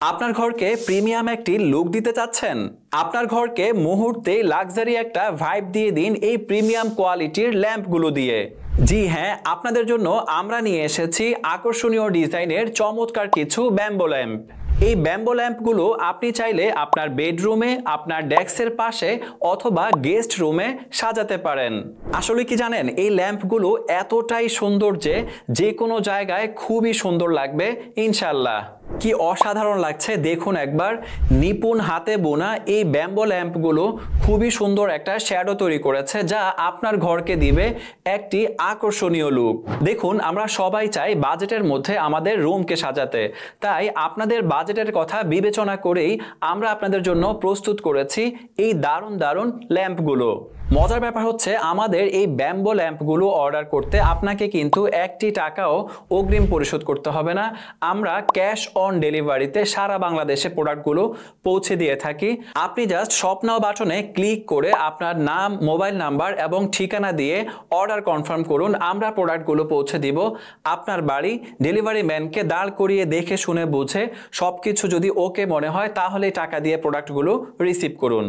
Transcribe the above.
আপনার ঘরকে প্রিমিয়াম একটি লুক দিতে চাচ্ছেন? আপনার ঘরকে মুহূর্তে লাক্সারি একটা ভাইব দিয়ে দিন এই প্রিমিয়াম কোয়ালিটির ল্যাম্পগুলো দিয়ে। জি হ্যাঁ, আপনাদের জন্য আমরা নিয়ে এসেছি আকর্ষণীয় ডিজাইনের চমৎকার কিছু ব্যাম্বো ল্যাম্প। এই ব্যাম্বো ল্যাম্পগুলো আপনি চাইলে আপনার বেডরুমে, আপনার ডেস্কের পাশে অথবা গেস্ট রুমে সাজাতে পারেন। আসলে কি জানেন, এই ল্যাম্পগুলো এতটাই সুন্দর যে কোনো জায়গায় খুবই সুন্দর লাগবে ইনশাল্লাহ। কি অসাধারণ লাগছে দেখুন একবার। নিপুণ হাতে বোনা এই ব্যাম্বো ল্যাম্পগুলো খুবই সুন্দর একটা শ্যাডো তৈরি করেছে, যা আপনার ঘরকে দিবে একটি আকর্ষণীয় লুক। দেখুন, আমরা সবাই চাই বাজেটের মধ্যে আমাদের রুমকে সাজাতে, তাই আপনাদের বাজেটের কথা বিবেচনা করেই আমরা আপনাদের জন্য প্রস্তুত করেছি এই দারুণ দারুণ ল্যাম্পগুলো। মজার ব্যাপার হচ্ছে, আমাদের এই ব্যাম্বো ল্যাম্পগুলো অর্ডার করতে আপনাকে কিন্তু একটি টাকাও অগ্রিম পরিশোধ করতে হবে না। আমরা ক্যাশ অন ডেলিভারিতে সারা বাংলাদেশে প্রোডাক্টগুলো পৌঁছে দিয়ে থাকি। আপনি জাস্ট শপ নাও বাটনে ক্লিক করে আপনার নাম, মোবাইল নাম্বার এবং ঠিকানা দিয়ে অর্ডার কনফার্ম করুন। আমরা প্রোডাক্টগুলো পৌঁছে দিব আপনার বাড়ি। ডেলিভারি ম্যানকে দাঁড় করিয়ে দেখে শুনে বুঝে সবকিছু যদি ওকে মনে হয় তাহলে টাকা দিয়ে প্রোডাক্টগুলো রিসিভ করুন।